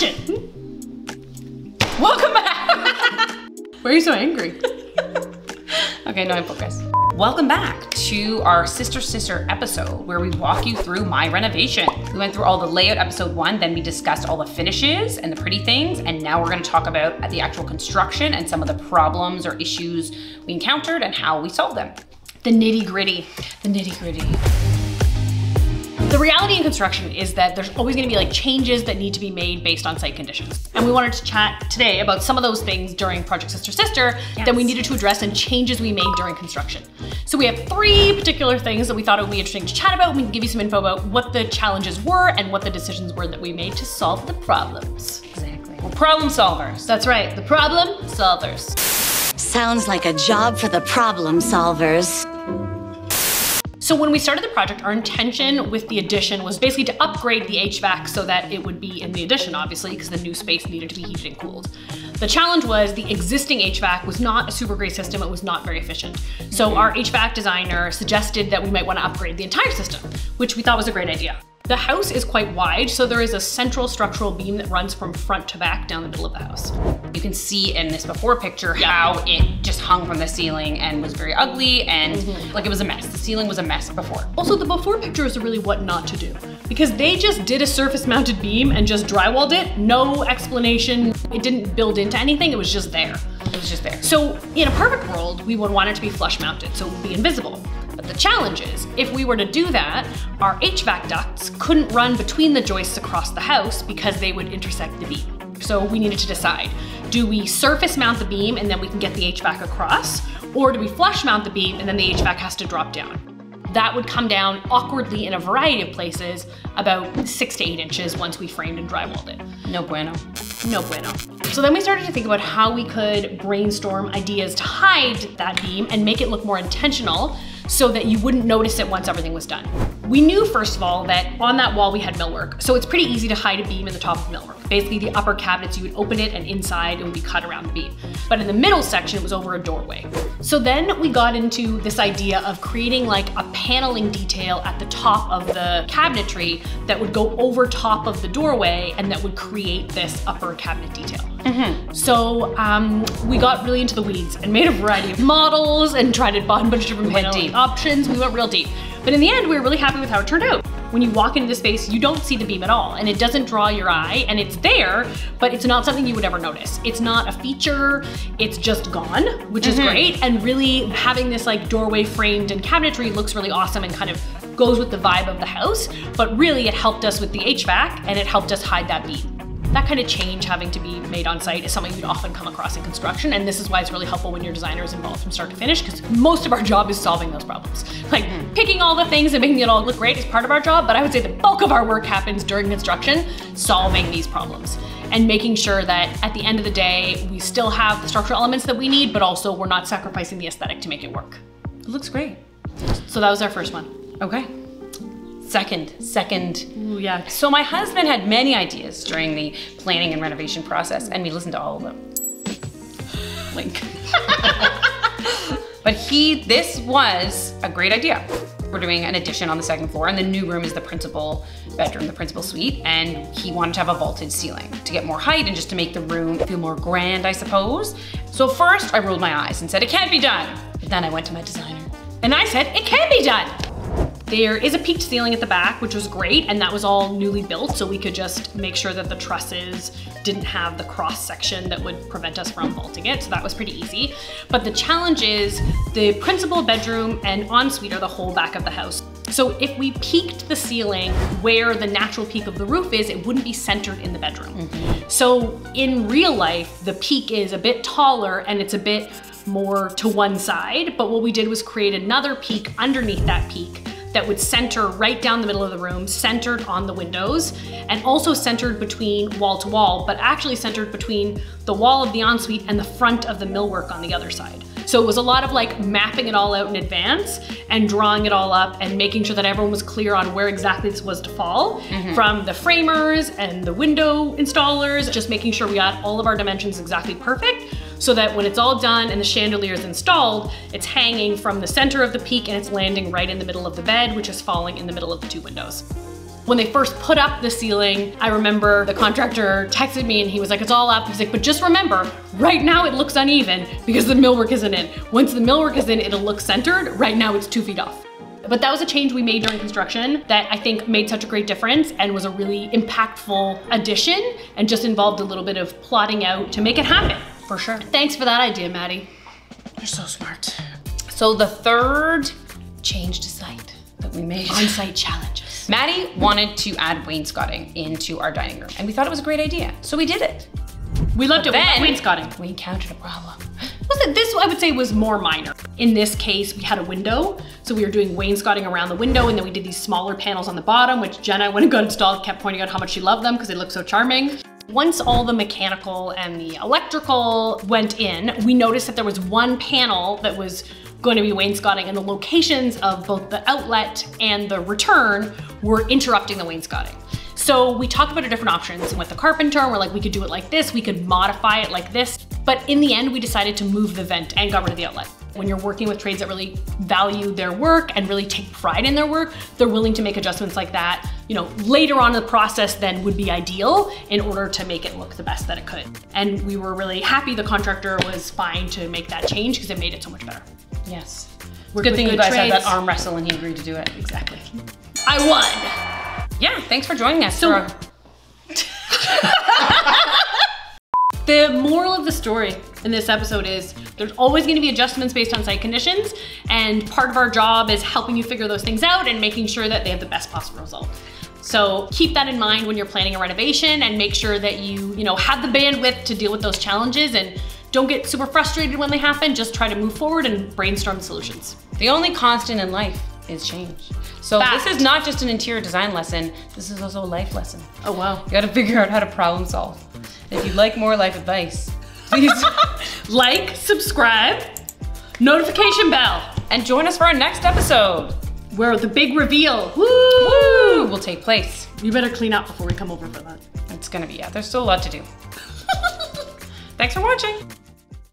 Action! Welcome back! Why are you so angry? Okay, no, I'm focused. Welcome back to our sister episode where we walk you through my renovation. We went through all the layout episode 1, then we discussed all the finishes and the pretty things, and now we're gonna talk about the actual construction and some of the problems or issues we encountered and how we solved them. The nitty gritty. The nitty gritty. The reality in construction is that there's always gonna be like changes that need to be made based on site conditions. And we wanted to chat today about some of those things during Project Sister that we needed to address and changes we made during construction. So we have 3 particular things that we thought it would be interesting to chat about. We can give you some info about what the challenges were and what the decisions were that we made to solve the problems. Exactly. We're problem solvers. That's right, the problem solvers. Sounds like a job for the problem solvers. So when we started the project, our intention with the addition was basically to upgrade the HVAC so that it would be in the addition, obviously, because the new space needed to be heated and cooled. The challenge was the existing HVAC was not a super great system, it was not very efficient. So our HVAC designer suggested that we might want to upgrade the entire system, which we thought was a great idea. The house is quite wide, so there is a central structural beam that runs from front to back down the middle of the house. You can see in this before picture how it just hung from the ceiling and was very ugly and like it was a mess. The ceiling was a mess before. Also, the before picture is really what not to do because they just did a surface mounted beam and just drywalled it. No explanation. It didn't build into anything. It was just there. It was just there. So in a perfect world, we would want it to be flush mounted, so it would be invisible. But the challenge is, if we were to do that, our HVAC ducts couldn't run between the joists across the house because they would intersect the beam. So we needed to decide, do we surface mount the beam and then we can get the HVAC across? Or do we flush mount the beam and then the HVAC has to drop down? That would come down awkwardly in a variety of places, about 6 to 8 inches once we framed and drywalled it. No bueno. No bueno. So then we started to think about how we could brainstorm ideas to hide that beam and make it look more intentional so that you wouldn't notice it once everything was done. We knew, first of all, that on that wall we had millwork, so it's pretty easy to hide a beam in the top of millwork. Basically, the upper cabinets, you would open it and inside it would be cut around the beam. But in the middle section, it was over a doorway. So then we got into this idea of creating like a paneling detail at the top of the cabinetry that would go over top of the doorway and that would create this upper cabinet detail. So we got really into the weeds and made a variety of models and tried a bunch of different paneling options. We went real deep. But in the end, we were really happy with how it turned out. When you walk into the space, you don't see the beam at all, and it doesn't draw your eye, and it's there, but it's not something you would ever notice. It's not a feature, it's just gone, which is great, and really having this like doorway framed and cabinetry looks really awesome and kind of goes with the vibe of the house, but really it helped us with the HVAC, and it helped us hide that beam. That kind of change having to be made on site is something you'd often come across in construction, and this is why it's really helpful when your designer is involved from start to finish, because most of our job is solving those problems. Like picking all the things and making it all look great is part of our job, but I would say the bulk of our work happens during construction, solving these problems and making sure that at the end of the day, we still have the structural elements that we need, but also we're not sacrificing the aesthetic to make it work. It looks great. So that was our first one. Okay. Second. Ooh, yeah. So my husband had many ideas during the planning and renovation process, and we listened to all of them. Link. But this was a great idea. We're doing an addition on the 2nd floor, and the new room is the principal bedroom, the principal suite, and he wanted to have a vaulted ceiling to get more height and just to make the room feel more grand, I suppose. So first I rolled my eyes and said, it can't be done. But then I went to my designer and I said, it can be done. There is a peaked ceiling at the back, which was great, and that was all newly built, so we could just make sure that the trusses didn't have the cross section that would prevent us from vaulting it, so that was pretty easy. But the challenge is the principal bedroom and ensuite are the whole back of the house. So if we peaked the ceiling where the natural peak of the roof is, it wouldn't be centered in the bedroom. So in real life, the peak is a bit taller and it's a bit more to one side, but what we did was create another peak underneath that peak that would center right down the middle of the room, centered on the windows, and also centered between wall to wall, but actually centered between the wall of the ensuite and the front of the millwork on the other side. So it was a lot of like mapping it all out in advance and drawing it all up and making sure that everyone was clear on where exactly this was to fall, from the framers and the window installers, just making sure we got all of our dimensions exactly perfect, so that when it's all done and the chandelier is installed, it's hanging from the center of the peak and it's landing right in the middle of the bed, which is falling in the middle of the 2 windows. When they first put up the ceiling, I remember the contractor texted me and he was like, it's all up. He's like, but just remember, right now it looks uneven because the millwork isn't in. Once the millwork is in, it'll look centered. Right now it's 2 feet off. But that was a change we made during construction that I think made such a great difference and was a really impactful addition and just involved a little bit of plotting out to make it happen. For sure. Thanks for that idea, Maddie. You're so smart. So the third change to site that we made. On-site challenges. Maddie wanted to add wainscoting into our dining room and we thought it was a great idea. So we did it. We loved it. Then we loved wainscoting. We encountered a problem. This, I would say, was more minor. In this case, we had a window. So we were doing wainscoting around the window and then we did these smaller panels on the bottom, which Jenna, when it got installed, kept pointing out how much she loved them because they look so charming. Once all the mechanical and the electrical went in, we noticed that there was one panel that was going to be wainscoting and the locations of both the outlet and the return were interrupting the wainscoting. So we talked about different options with the carpenter and we're like, we could do it like this, we could modify it like this. But in the end, we decided to move the vent and got rid of the outlet. When you're working with trades that really value their work and really take pride in their work, they're willing to make adjustments like that, you know, later on in the process than would be ideal in order to make it look the best that it could. And we were really happy the contractor was fine to make that change because it made it so much better. Yes. Worked Good with thing you good guys trades. had that arm wrestle and he agreed to do it. Exactly. I won. Yeah, thanks for joining us. So, the moral of the story in this episode is there's always going to be adjustments based on site conditions, and part of our job is helping you figure those things out and making sure that they have the best possible result. So keep that in mind when you're planning a renovation and make sure that you have the bandwidth to deal with those challenges and don't get super frustrated when they happen. Just try to move forward and brainstorm solutions. The only constant in life is change. So Fact. This is not just an interior design lesson, this is also a life lesson. Oh, wow. You gotta figure out how to problem solve. If you'd like more life advice, please like, subscribe, notification bell, and join us for our next episode, where the big reveal woo, will take place. You better clean up before we come over for that. It's gonna be, there's still a lot to do. Thanks for watching.